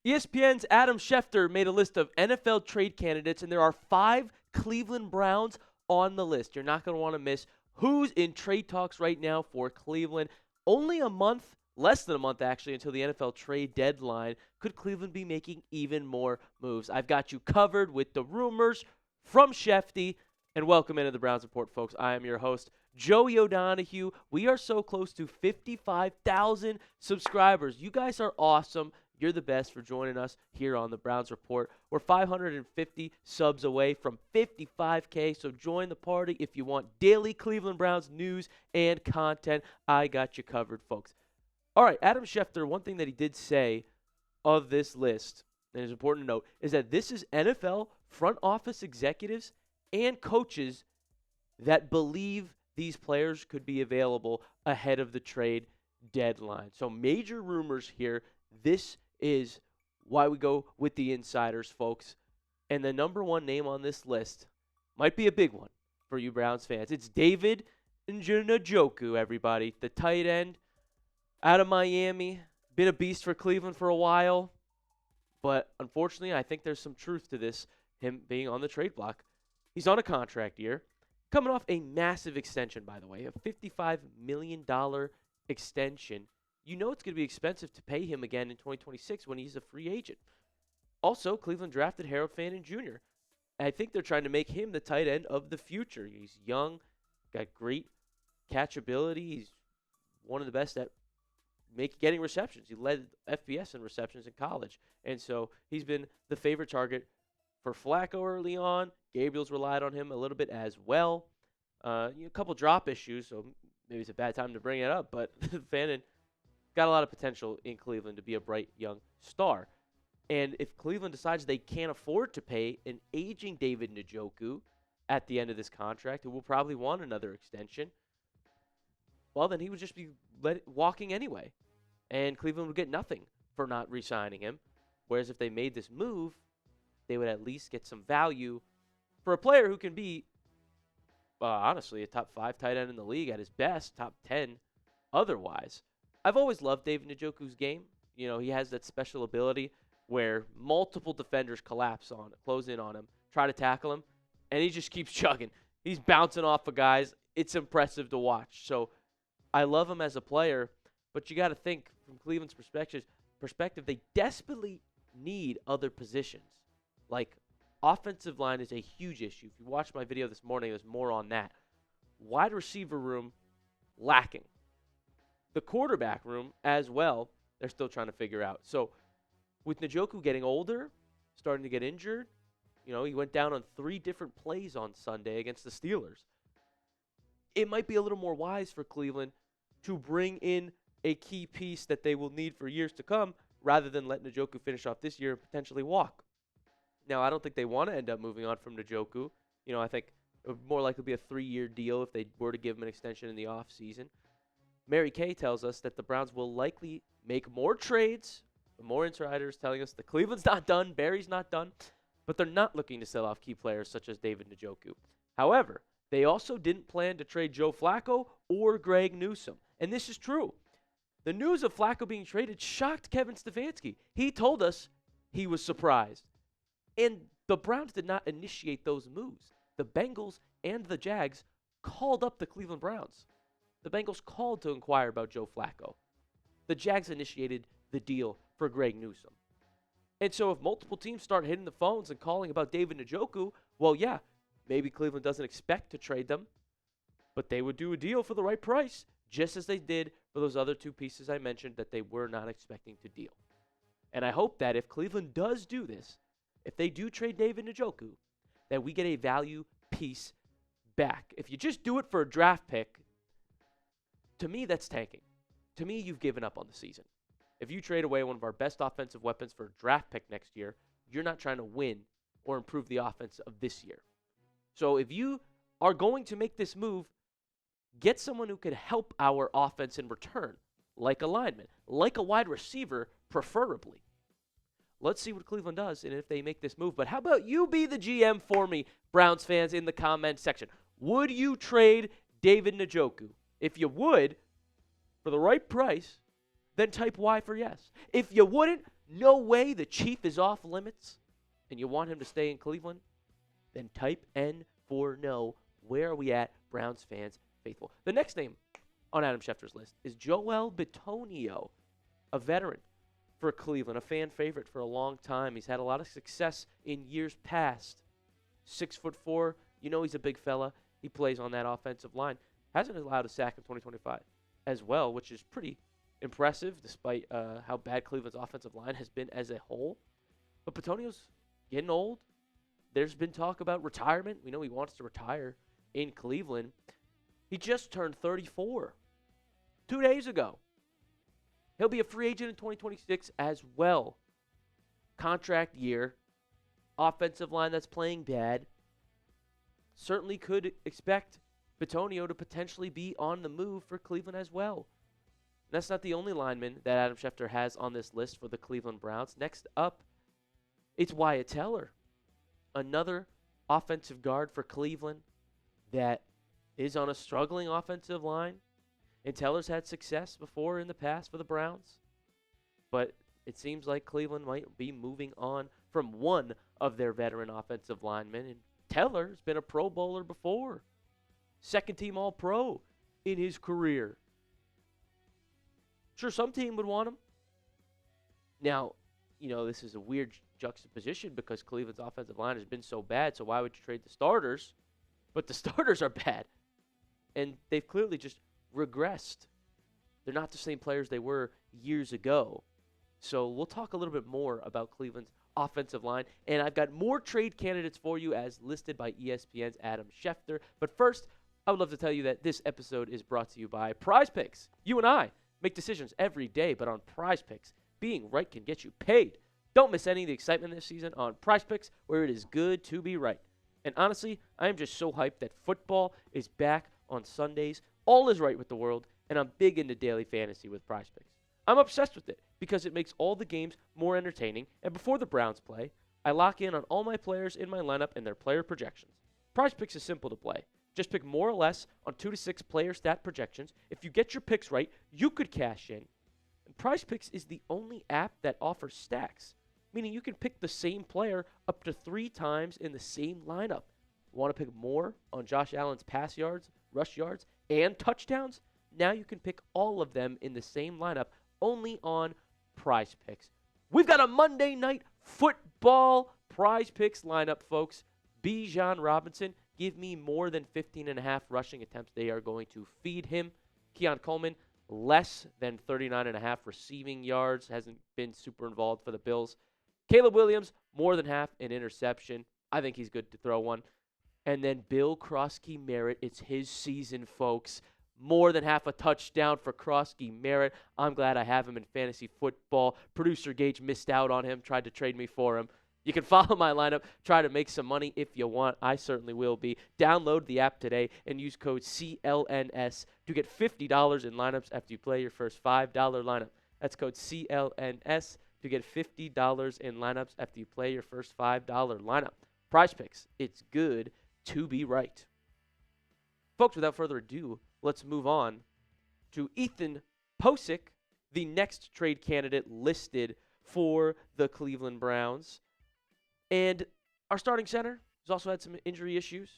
ESPN's Adam Schefter made a list of NFL trade candidates, and there are 5 Cleveland Browns on the list. You're not going to want to miss who's in trade talks right now for Cleveland. Only a month, less than a month actually, until the NFL trade deadline. Could Cleveland be making even more moves? I've got you covered with the rumors from Shefty, and welcome into the Browns Report, folks. I am your host, Joey O'Donohue. We are so close to 55,000 subscribers. You guys are awesome. You're the best for joining us here on the Browns Report. We're 550 subs away from 55K, so join the party if you want daily Cleveland Browns news and content. I got you covered, folks. All right, Adam Schefter, one thing that he did say of this list, and it's important to note, is that this is NFL front office executives and coaches that believe these players could be available ahead of the trade deadline. So major rumors here. This is why we go with the insiders, folks. And the number one name on this list might be a big one for you Browns fans. It's David Njoku, everybody. The tight end out of Miami. Been a beast for Cleveland for a while. But unfortunately, I think there's some truth to this, him being on the trade block. He's on a contract year. Coming off a massive extension, by the way, a $55 million extension. You know it's going to be expensive to pay him again in 2026 when he's a free agent. Also, Cleveland drafted Harold Fannin Jr. I think they're trying to make him the tight end of the future. He's young, got great catchability. He's one of the best at getting receptions. He led FBS in receptions in college. And so he's been the favorite target for Flacco early on. Gabriel's relied on him a little bit as well. A couple drop issues, so maybe it's a bad time to bring it up, but Fannin got a lot of potential in Cleveland to be a bright young star. And if Cleveland decides they can't afford to pay an aging David Njoku at the end of this contract, who will probably want another extension, well, then he would just be walking anyway. And Cleveland would get nothing for not re-signing him. Whereas if they made this move, they would at least get some value for a player who can be, honestly, a top 5 tight end in the league at his best, top 10 otherwise. I've always loved David Njoku's game. You know, he has that special ability where multiple defenders close in on him, try to tackle him, and he just keeps chugging. He's bouncing off of guys. It's impressive to watch. So I love him as a player, but you got to think from Cleveland's perspective, they desperately need other positions. Like, offensive line is a huge issue. If you watched my video this morning, there's more on that. Wide receiver room, lacking. The quarterback room as well, they're still trying to figure out. So with Njoku getting older, starting to get injured, he went down on 3 different plays on Sunday against the Steelers. It might be a little more wise for Cleveland to bring in a key piece that they will need for years to come rather than let Njoku finish off this year and potentially walk. Now, I don't think they want to end up moving on from Njoku. I think it would more likely be a 3-year deal if they were to give him an extension in the offseason. Mary Kay tells us that the Browns will likely make more trades, more insiders telling us that Cleveland's not done, Barry's not done, but they're not looking to sell off key players such as David Njoku. However, they also didn't plan to trade Joe Flacco or Greg Newsome, and this is true. The news of Flacco being traded shocked Kevin Stefanski. He told us he was surprised. And the Browns did not initiate those moves. The Bengals and the Jags called up the Cleveland Browns. The Bengals called to inquire about Joe Flacco. The Jags initiated the deal for Greg Newsome. And so if multiple teams start hitting the phones and calling about David Njoku, well, yeah, maybe Cleveland doesn't expect to trade them, but they would do a deal for the right price, just as they did for those other 2 pieces I mentioned that they were not expecting to deal. And I hope that if Cleveland does do this, if they do trade David Njoku, that we get a value piece back. If you just do it for a draft pick, to me, that's tanking. To me, you've given up on the season. If you trade away one of our best offensive weapons for a draft pick next year, you're not trying to win or improve the offense of this year. So if you are going to make this move, get someone who could help our offense in return, like a lineman, like a wide receiver, preferably. Let's see what Cleveland does and if they make this move. But how about you be the GM for me, Browns fans, in the comment section? Would you trade David Njoku? If you would, for the right price, then type Y for yes. If you wouldn't, no way the Chief is off limits and you want him to stay in Cleveland, then type N for no. Where are we at, Browns fans faithful? The next name on Adam Schefter's list is Joel Bitonio, a veteran for Cleveland, a fan favorite for a long time. He's had a lot of success in years past. 6'4", you know he's a big fella. He plays on that offensive line. Hasn't allowed a sack in 2025 as well, which is pretty impressive despite how bad Cleveland's offensive line has been as a whole. But Bitonio's getting old. There's been talk about retirement. We know he wants to retire in Cleveland. He just turned 34 2 days ago. He'll be a free agent in 2026 as well. Contract year. Offensive line that's playing bad. Certainly could expect Bitonio to potentially be on the move for Cleveland as well. And that's not the only lineman that Adam Schefter has on this list for the Cleveland Browns. Next up, it's Wyatt Teller, another offensive guard for Cleveland that is on a struggling offensive line. And Teller's had success before in the past for the Browns. But it seems like Cleveland might be moving on from one of their veteran offensive linemen. And Teller's been a Pro Bowler before. Second-team All-Pro in his career. Sure, some team would want him. Now, you know, this is a weird juxtaposition because Cleveland's offensive line has been so bad, so why would you trade the starters? But the starters are bad. And they've clearly just regressed. They're not the same players they were years ago. So we'll talk a little bit more about Cleveland's offensive line. And I've got more trade candidates for you as listed by ESPN's Adam Schefter. But first, I would love to tell you that this episode is brought to you by Prize Picks. You and I make decisions every day, but on Prize Picks, being right can get you paid. Don't miss any of the excitement this season on Prize Picks, where it is good to be right. And honestly, I am just so hyped that football is back on Sundays. All is right with the world, and I'm big into daily fantasy with Prize Picks. I'm obsessed with it because it makes all the games more entertaining, and before the Browns play, I lock in on all my players in my lineup and their player projections. Prize Picks is simple to play. Just pick more or less on 2 to 6 player stat projections. If you get your picks right, you could cash in. And Prize Picks is the only app that offers stacks, meaning you can pick the same player up to 3 times in the same lineup. Want to pick more on Josh Allen's pass yards, rush yards, and touchdowns? Now you can pick all of them in the same lineup only on Prize Picks. We've got a Monday night football Prize Picks lineup, folks. Bijan Robinson, give me more than 15.5 rushing attempts. They are going to feed him. Keon Coleman, less than 39.5 receiving yards. Hasn't been super involved for the Bills. Caleb Williams, more than half an interception. I think he's good to throw one. And then Bill Krosky-Merritt. It's his season, folks. More than half a touchdown for Krosky-Merritt. I'm glad I have him in fantasy football. Producer Gage missed out on him, tried to trade me for him. You can follow my lineup, try to make some money if you want. I certainly will be. Download the app today and use code CLNS to get $50 in lineups after you play your first $5 lineup. That's code CLNS to get $50 in lineups after you play your first $5 lineup. Prize Picks. It's good to be right. Folks, without further ado, let's move on to Ethan Pocic, the next trade candidate listed for the Cleveland Browns. And our starting center has also had some injury issues.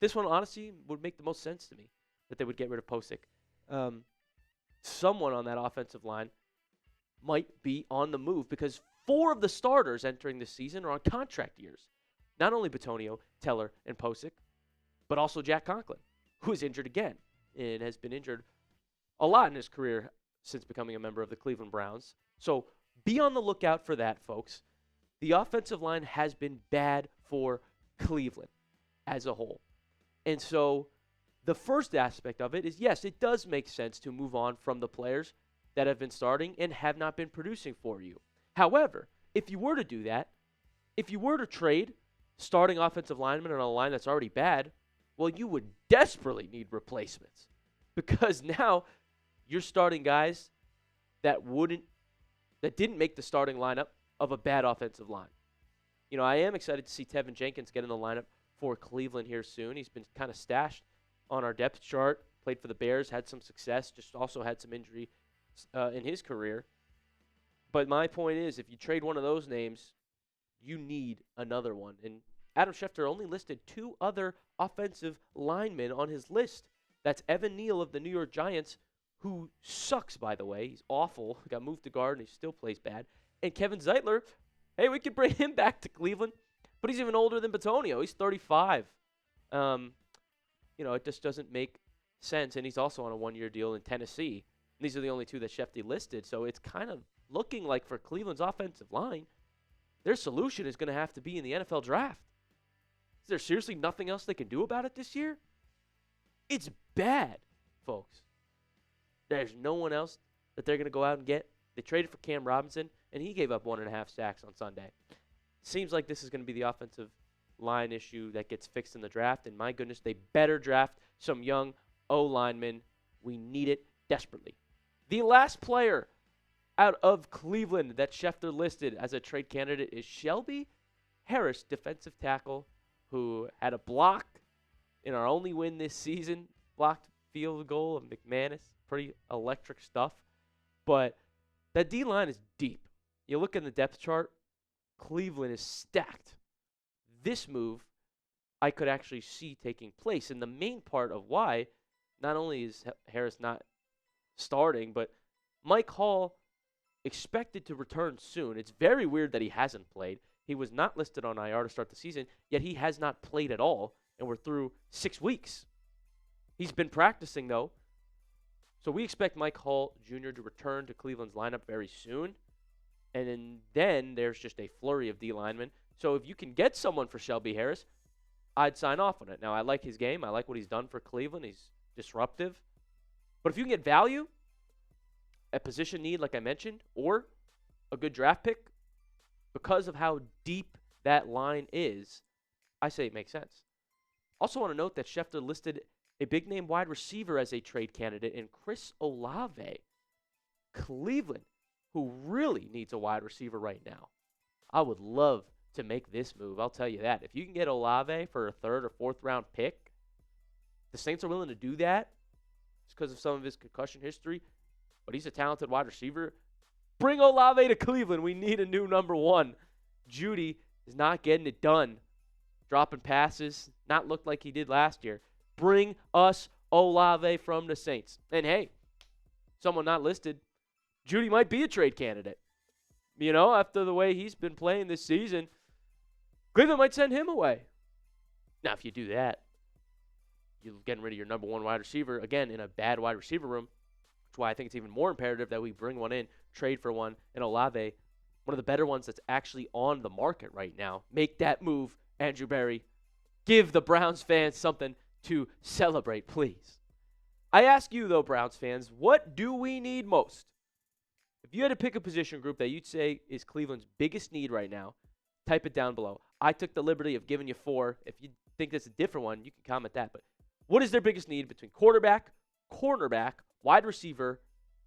This one, honestly, would make the most sense to me that they would get rid of Pocic. Someone on that offensive line might be on the move because 4 of the starters entering this season are on contract years. Not only Bitonio, Teller, and Pocic, but also Jack Conklin, who is injured again and has been injured a lot in his career since becoming a member of the Cleveland Browns. So be on the lookout for that, folks. The offensive line has been bad for Cleveland as a whole. And so the first aspect of it is, yes, it does make sense to move on from the players that have been starting and have not been producing for you. However, if you were to do that, if you were to trade starting offensive linemen on a line that's already bad, well, you would desperately need replacements because now you're starting guys that didn't make the starting lineup of a bad offensive line. You know, I am excited to see Tevin Jenkins get in the lineup for Cleveland here soon. He's been kind of stashed on our depth chart, played for the Bears, had some success, just also had some injury in his career. But my point is, if you trade one of those names, you need another one. And Adam Schefter only listed 2 other offensive linemen on his list. That's Evan Neal of the New York Giants, who sucks, by the way. He's awful. Got moved to guard, and he still plays bad. And Kevin Zeitler, hey, we could bring him back to Cleveland. But he's even older than Bitonio. He's 35. It just doesn't make sense. And he's also on a 1-year deal in Tennessee. And these are the only 2 that Schefter listed. So it's kind of looking like for Cleveland's offensive line, their solution is going to have to be in the NFL draft. Is there seriously nothing else they can do about it this year? It's bad, folks. There's no one else that they're going to go out and get. They traded for Cam Robinson, and he gave up 1.5 sacks on Sunday. Seems like this is going to be the offensive line issue that gets fixed in the draft, and my goodness, they better draft some young O-linemen. We need it desperately. The last player out of Cleveland that Schefter listed as a trade candidate is Shelby Harris, defensive tackle, who had a block in our only win this season, blocked field goal of McManus. Pretty electric stuff. But that D-line is deep. You look in the depth chart, Cleveland is stacked. This move I could actually see taking place. And the main part of why, not only is Harris not starting, but Mike Hall expected to return soon. It's very weird that he hasn't played. He was not listed on IR to start the season, yet he has not played at all, and we're through 6 weeks. He's been practicing, though. So we expect Mike Hall Jr. to return to Cleveland's lineup very soon. And then there's just a flurry of D linemen. So if you can get someone for Shelby Harris, I'd sign off on it. Now, I like his game. I like what he's done for Cleveland. He's disruptive. But if you can get value, a position need, like I mentioned, or a good draft pick, because of how deep that line is, I say it makes sense. Also want to note that Schefter listed a big-name wide receiver as a trade candidate in Chris Olave. Cleveland, who really needs a wide receiver right now. I would love to make this move. I'll tell you that. If you can get Olave for a 3rd or 4th round pick, the Saints are willing to do that. It's because of some of his concussion history, but he's a talented wide receiver. Bring Olave to Cleveland. We need a new number 1. Judy is not getting it done. Dropping passes, not looked like he did last year. Bring us Olave from the Saints. And hey, someone not listed, Judy might be a trade candidate. After the way he's been playing this season, Cleveland might send him away. Now, if you do that, you're getting rid of your number 1 wide receiver, again, in a bad wide receiver room. That's why I think it's even more imperative that we bring one in, trade for one, and Olave, one of the better ones that's actually on the market right now. Make that move, Andrew Berry. Give the Browns fans something to celebrate, please. I ask you, though, Browns fans, what do we need most? If you had to pick a position group that you'd say is Cleveland's biggest need right now, type it down below. I took the liberty of giving you 4. If you think that's a different one, you can comment that. But what is their biggest need between quarterback, cornerback, wide receiver,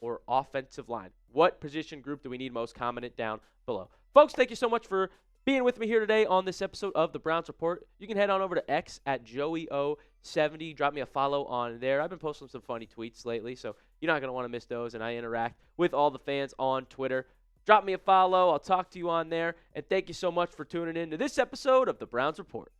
or offensive line? What position group do we need most? Comment it down below. Folks, thank you so much for being with me here today on this episode of the Browns Report. You can head on over to X at JoeyO70. Drop me a follow on there. I've been posting some funny tweets lately, so you're not going to want to miss those, and I interact with all the fans on Twitter. Drop me a follow. I'll talk to you on there, and thank you so much for tuning in to this episode of the Browns Report.